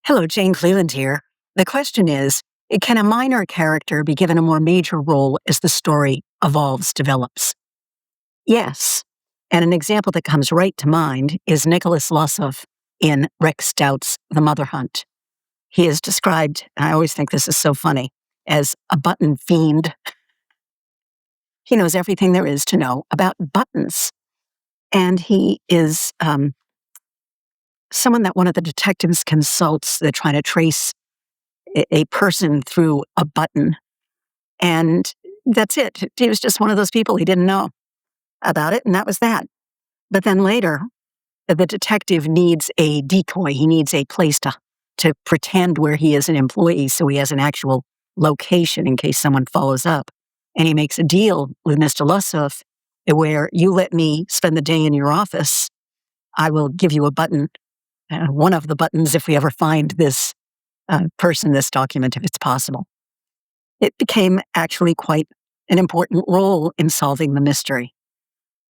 Hello, Jane Cleland here. The question is, can a minor character be given a more major role as the story evolves, develops? Yes. And an example that comes right to mind is Nicholas Lossoff in Rex Stout's The Mother Hunt. He is described, and I always think this is so funny, as a button fiend. He knows everything there is to know about buttons. And he is someone that one of the detectives consults. They're trying to trace a person through a button. And that's it. He was just one of those people. He didn't know about it, and that was that. But then later, the detective needs a decoy. He needs a place to pretend where he is an employee so he has an actual location in case someone follows up. And he makes a deal with Mr. Lossoff where you let me spend the day in your office. I will give you a button, one of the buttons if we ever find this person, this document, if it's possible. It became actually quite an important role in solving the mystery.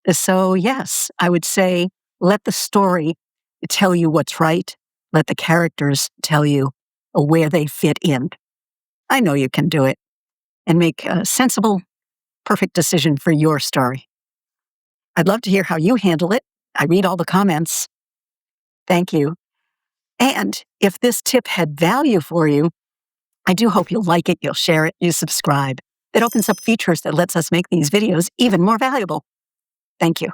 So yes, I would say let the story tell you what's right. Let the characters tell you where they fit in. I know you can do it and make a sensible, perfect decision for your story. I'd love to hear how you handle it. I read all the comments. Thank you. And if this tip had value for you, I do hope you'll like it, you'll share it, you subscribe. It opens up features that lets us make these videos even more valuable. Thank you.